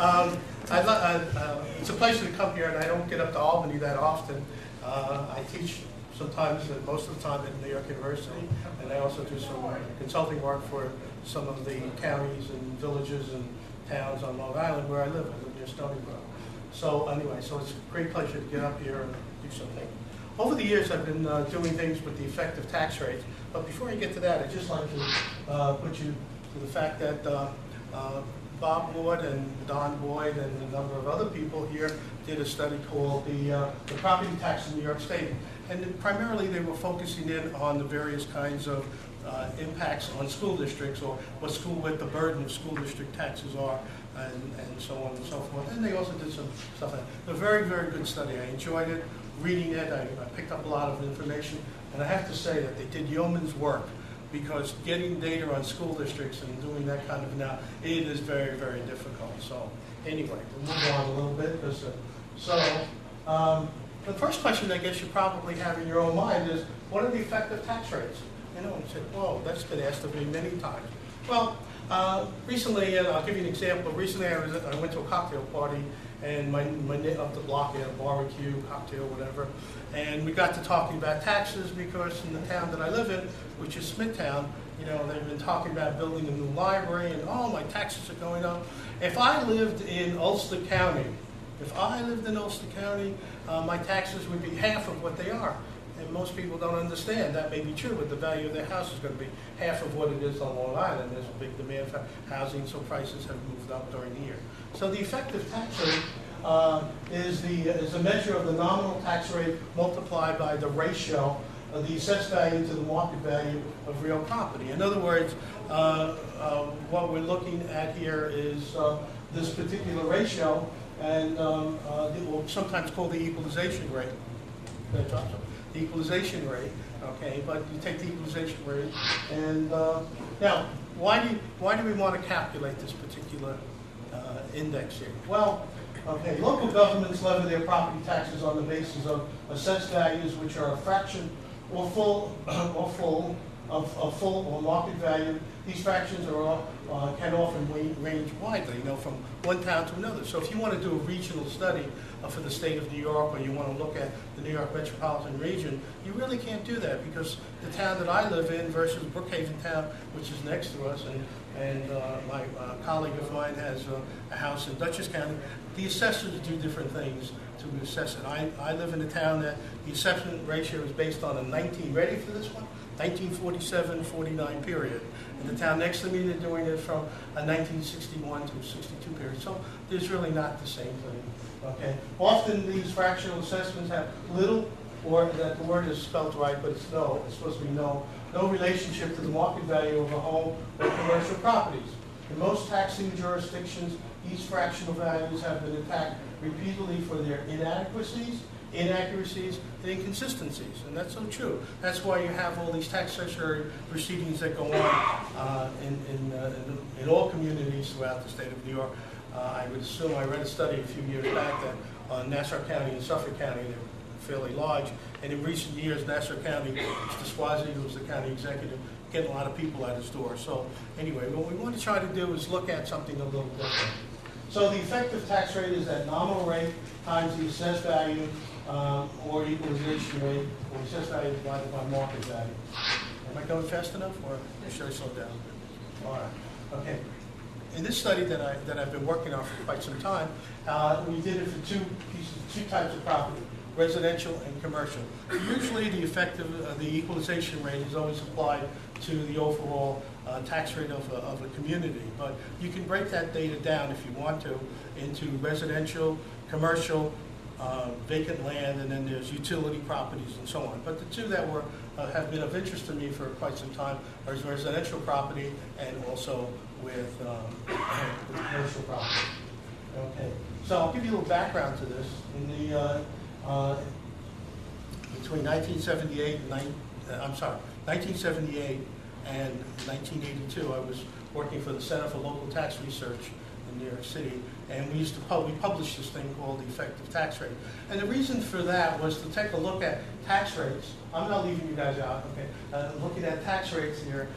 It's a pleasure to come here, and I don't get up to Albany that often. I teach sometimes, and most of the time, at New York University, and I also do some consulting work for some of the counties and villages and towns on Long Island where I live. I live near Stony Brook. So anyway, so it's a great pleasure to get up here and do something. Over the years, I've been doing things with the effective tax rate. But before I get to that, I'd just like to put you to the fact that Bob Wood and Don Boyd and a number of other people here did a study called the property tax in New York State. And primarily they were focusing in on the various kinds of impacts on school districts, or what the burden of school district taxes are, and so on and so forth. And they also did some stuff like that. A very, very good study. I enjoyed it, reading it. I picked up a lot of information. And I have to say that they did yeoman's work, because getting data on school districts and doing that kind of now, it is very, very difficult. So anyway, we'll move on a little bit. The first question I guess you probably have in your own mind is, what are the effective tax rates? You know, and you say, whoa, that's been asked of me many times. Well, recently, and I'll give you an example. Recently, I went to a cocktail party, and my up the block had a barbecue, cocktail, whatever. And we got to talking about taxes, because in the town that I live in, which is Smithtown, you know, they've been talking about building a new library, and oh, my taxes are going up. If I lived in Ulster County, my taxes would be half of what they are. And most people don't understand that may be true, but the value of their house is going to be half of what it is on Long Island. There's a big demand for housing, so prices have moved up during the year. So the effective tax rate is a measure of the nominal tax rate multiplied by the ratio of the assessed value to the market value of real property. In other words, what we're looking at here is this particular ratio, and we'll sometimes call the equalization rate. The equalization rate, okay, but you take the equalization rate, and now, why do we want to calculate this particular index here? Well, okay, local governments levy their property taxes on the basis of assessed values, which are a fraction or full or market value. These fractions can often range widely, you know, from one town to another. So if you want to do a regional study for the state of New York, or you want to look at the New York metropolitan region, you really can't do that, because the town that I live in versus Brookhaven town, which is next to us, and my colleague of mine has a house in Dutchess County, the assessors do different things to assess it. I live in a town that the assessment ratio is based on a 1947-49 period. In the town next to me, they're doing it from a 1961 to 62 period. So there's really not the same thing. Okay. Often these fractional assessments have little, or that the word is spelled right, but it's supposed to be no relationship to the market value of a home or commercial properties. In most taxing jurisdictions, these fractional values have been attacked repeatedly for their inaccuracies, and inconsistencies, and that's so true. That's why you have all these taxation proceedings that go on in all communities throughout the state of New York. I would assume, I read a study a few years back that Nassau County and Suffolk County, they're fairly large, and in recent years, Nassau County, Mr. Swazi, who was the county executive, getting a lot of people at his door. So anyway, what we want to try to do is look at something a little different. So the effective tax rate is that nominal rate times the assessed value, or equalization rate, or assessed value divided by market value. Am I going fast enough, or should I slow down? All right. Okay. In this study that I've been working on for quite some time, we did it for two types of property: residential and commercial. Usually, the equalization rate is always applied to the overall tax rate of a community, but you can break that data down if you want to into residential, commercial, vacant land, and then there's utility properties and so on. But the two that have been of interest to me for quite some time are residential property and also with commercial property. Okay, so I'll give you a little background to this. In the between 1978 and 1982, I was working for the Center for Local Tax Research in New York City, and we published this thing called the effective tax rate. And the reason for that was to take a look at tax rates. I'm not leaving you guys out, okay? Looking at tax rates here,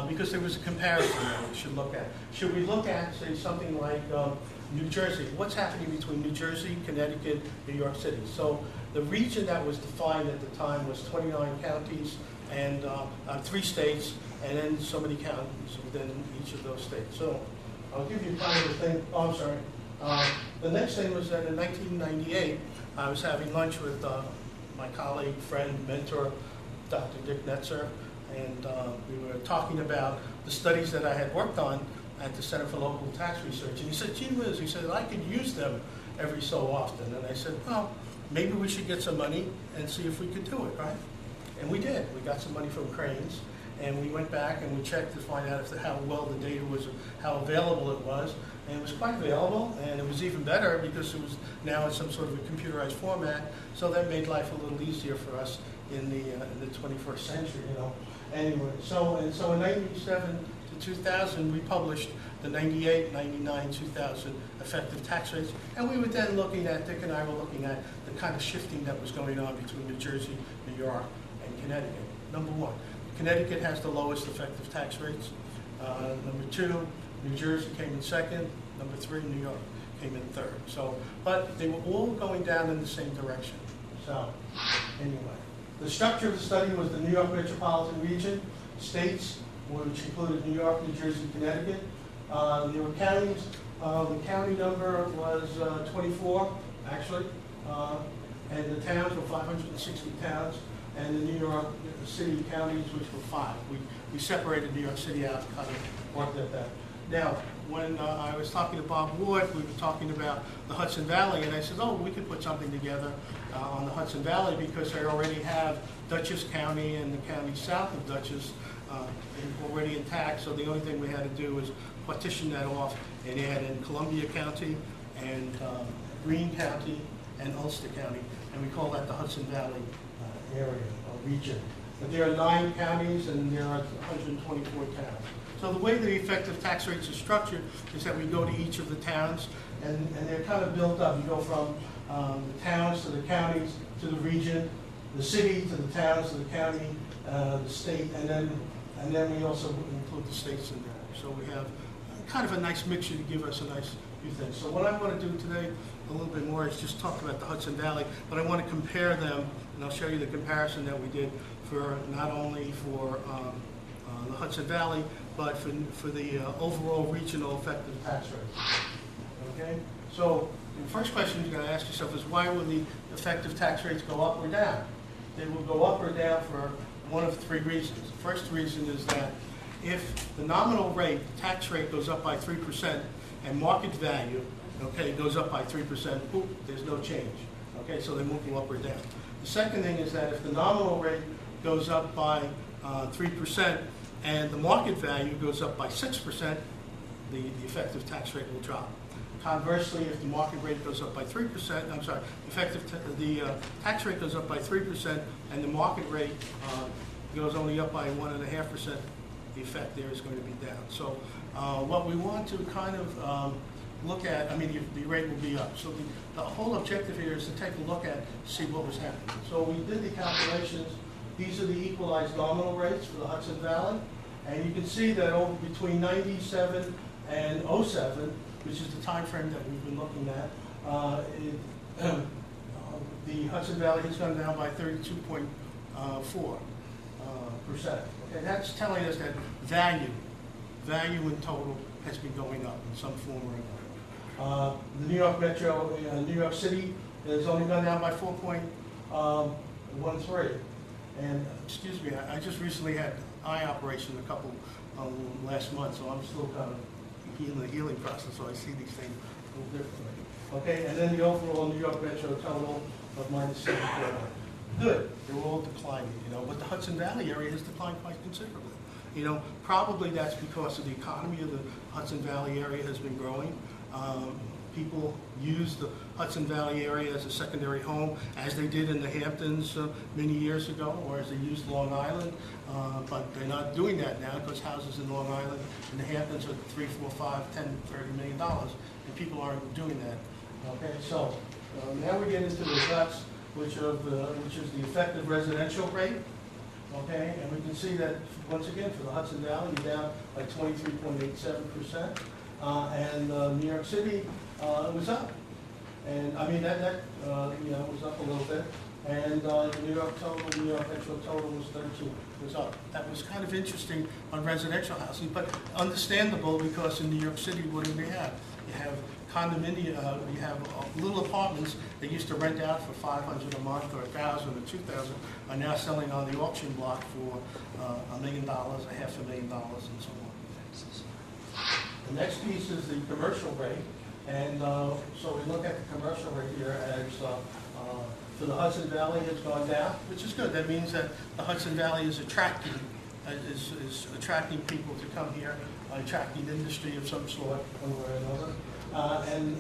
because there was a comparison that we should look at. Should we look at, say, something like New Jersey? What's happening between New Jersey, Connecticut, New York City? So the region that was defined at the time was 29 counties and 3 states, and then so many counties within each of those states. So I'll give you kind of a thing. Oh, I'm sorry. The next thing was that in 1998, I was having lunch with my colleague, friend, mentor, Dr. Dick Netzer, and we were talking about the studies that I had worked on at the Center for Local Tax Research. And he said, gee whiz, he said, I could use them every so often. And I said, well, maybe we should get some money and see if we could do it, right? And we did. We got some money from Cranes, and we went back and we checked to find out how well the data was, how available it was. And it was quite available, and it was even better because it was now in some sort of a computerized format, so that made life a little easier for us in the 21st century, you know. Anyway, so in 97 to 2000, we published the 98, 99, 2000 effective tax rates, and we were then looking at, Dick and I were looking at the kind of shifting that was going on between New Jersey, New York, and Connecticut. Number one, Connecticut has the lowest effective tax rates. Number two, New Jersey came in second. Number three, New York came in third. So, but they were all going down in the same direction. So, anyway, the structure of the study was the New York metropolitan region, states, which included New York, New Jersey, Connecticut. There were counties. The county number was 24, actually, and the towns were 560 towns, and the New York City counties, which were 5. We separated New York City out and kind of worked at that. Now, when I was talking to Bob Ward, we were talking about the Hudson Valley, and I said, oh, we could put something together on the Hudson Valley because they already have Dutchess County and the county south of Dutchess already intact, so the only thing we had to do was partition that off and add in Columbia County and Greene County and Ulster County, and we call that the Hudson Valley area or region. But there are 9 counties and there are 124 towns. So the way the effective tax rates are structured is that we go to each of the towns, and they're kind of built up. You go from the towns to the counties to the region, the city to the towns to the county, the state, and then we also include the states in there. So we have kind of a nice mixture to give us a nice few things. So what I want to do today a little bit more is just talk about the Hudson Valley, but I want to compare them, and I'll show you the comparison that we did for not only for the Hudson Valley, but for the overall regional effective tax rate. Okay? So the first question you're going to ask yourself is, why will the effective tax rates go up or down? They will go up or down for one of 3 reasons. The first reason is that if the nominal rate, the tax rate, goes up by 3% and market value, okay, goes up by 3%, boop, there's no change. Okay, so they won't go up or down. The second thing is that if the nominal rate goes up by 3% and the market value goes up by 6%, the effective tax rate will drop. Conversely, if the market rate goes up by 3%, I'm sorry, the tax rate goes up by 3% and the market rate goes only up by 1.5%, the effect there is going to be down. So what we want to kind of look at, I mean, the rate will be up. So the whole objective here is to take a look at, see what was happening. So we did the calculations. These are the equalized nominal rates for the Hudson Valley. And you can see that over between 97 and 07, which is the time frame that we've been looking at, the Hudson Valley has gone down by 32.4%. Okay, that's telling us that value in total has been going up in some form or another. The New York Metro, New York City has only gone down by 4.13. And excuse me, I just recently had eye operation a couple last month, so I'm still kind of in the healing process, so I see these things a little differently. Okay, and then the overall New York Metro total of -7.9. Good, they're all declining, you know, but the Hudson Valley area has declined quite considerably. You know, probably that's because of the economy of the Hudson Valley area has been growing. people use the Hudson Valley area as a secondary home, as they did in the Hamptons many years ago, or as they used Long Island. But they're not doing that now because houses in Long Island and the Hamptons are $3, $4, $5, $10, $30 million, and people aren't doing that. Okay, so now we get into the guts, which is the effective residential rate. Okay, and we can see that once again for the Hudson Valley, you're down by 23.87%, and New York City it was up, and I mean that was up a little bit, and New York Metro total was 13, was up. That was kind of interesting on residential housing, but understandable because in New York City, what do we have? You have condominium, you have little apartments that used to rent out for $500 a month or $1,000 or $2,000 are now selling on the auction block for $1 million, $500,000, and so on. The next piece is the commercial rate, and so we look at the commercial rate here as for the Hudson Valley has gone down, which is good. That means that the Hudson Valley is attracting people to come here, attracting industry of some sort, one way or another. And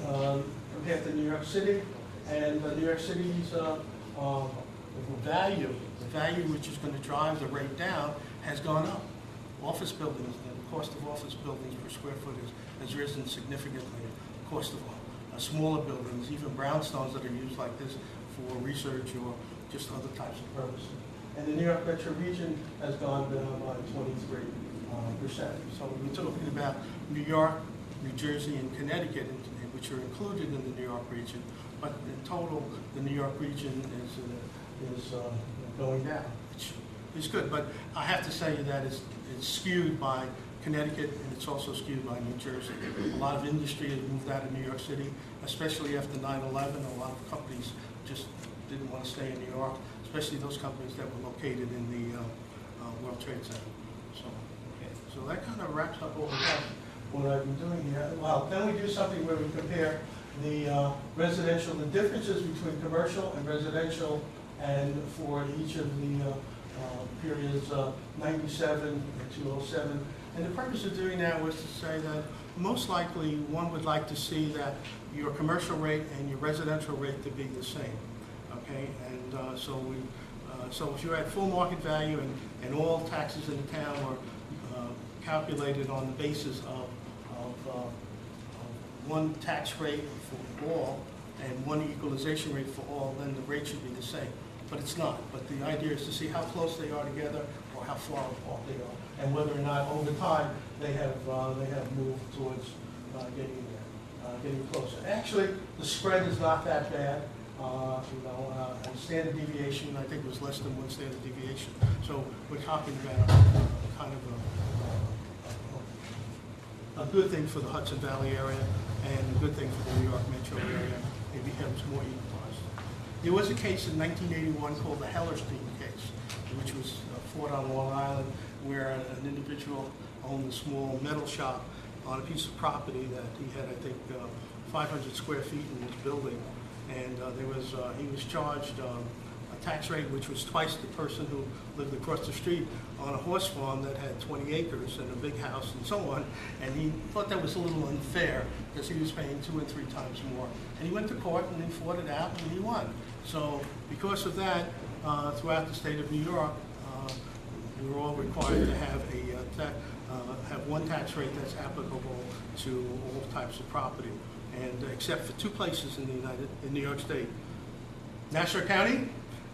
compared to New York City, and New York City's value which is going to drive the rate down, has gone up. Office buildings, the cost of office buildings per square foot has risen significantly. The cost of smaller buildings, even brownstones that are used like this for research or just other types of purposes. And the New York Metro region has gone down by 23%. So we're talking about New York, New Jersey, and Connecticut, which are included in the New York region, but in total, the New York region is going down, which is good. But I have to say that it's skewed by Connecticut, and it's also skewed by New Jersey. A lot of industry has moved out of New York City, especially after 9/11. A lot of companies just didn't want to stay in New York, especially those companies that were located in the World Trade Center. So that kind of wraps up what I've been doing here. Well, then we do something where we compare the residential, the differences between commercial and residential, and for each of the periods 97 and 2007. And the purpose of doing that was to say that most likely one would like to see that your commercial rate and your residential rate to be the same. Okay, and so if you're at full market value and all taxes in the town are calculated on the basis of one tax rate for all and one equalization rate for all, then the rate should be the same. But it's not. But the idea is to see how close they are together or how far apart they are, and whether or not over time they have moved towards getting there, getting closer. Actually, the spread is not that bad. And standard deviation, I think, was less than one standard deviation. So we're talking about kind of a good thing for the Hudson Valley area and a good thing for the New York metro area. It becomes more equalized. There was a case in 1981 called the Hellerstein case, which was fought on Long Island, where an individual owned a small metal shop on a piece of property that he had, I think, 500 square feet in his building. And he was charged a tax rate which was twice the person who lived across the street on a horse farm that had 20 acres and a big house and so on. And he thought that was a little unfair because he was paying 2 and 3 times more. And he went to court and he fought it out and he won. So because of that, throughout the state of New York, we were all required to have have one tax rate that's applicable to all types of property, and except for 2 places in New York State, Nassau County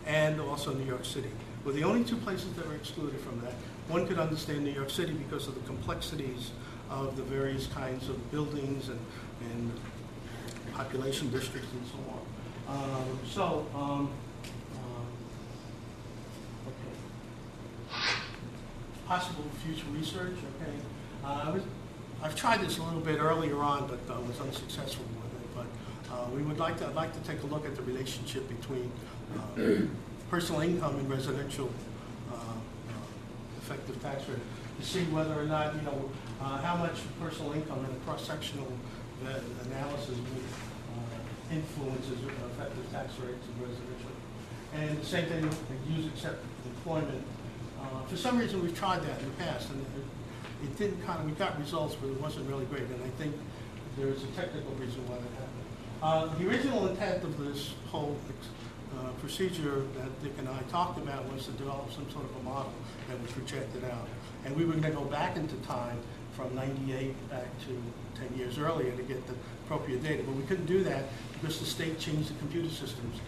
and also New York City were the only 2 places that were excluded from that. One could understand New York City because of the complexities of the various kinds of buildings and population districts and so on. Possible future research, okay. I've tried this a little bit earlier on, but was unsuccessful with it. But I'd like to take a look at the relationship between personal income and residential effective tax rate to see whether or not, how much personal income in a cross-sectional analysis influences effective tax rates in residential. And the same thing with use accepted employment. For some reason, we've tried that in the past, and it didn't we got results, but it wasn't really great. And I think there is a technical reason why that happened. The original intent of this whole procedure that Dick and I talked about was to develop some sort of a model that was rejected out. And we were going to go back into time from 98 back to 10 years earlier to get the appropriate data. But we couldn't do that because the state changed the computer systems.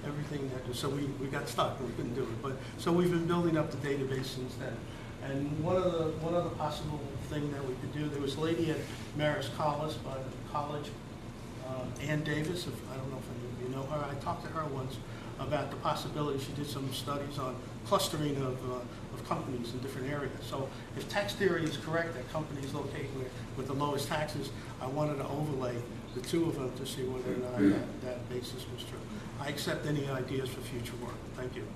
Everything that was, so we got stuck and we couldn't do it. But so we've been building up the database since then. And one other possible thing that we could do, there was a lady at Marist College, Ann Davis, I don't know if any of you know her. I talked to her once about the possibility. She did some studies on clustering of companies in different areas. So if tax theory is correct that companies located with the lowest taxes, I wanted to overlay the two of them to see whether or not that basis was true. I accept any ideas for future work. Thank you.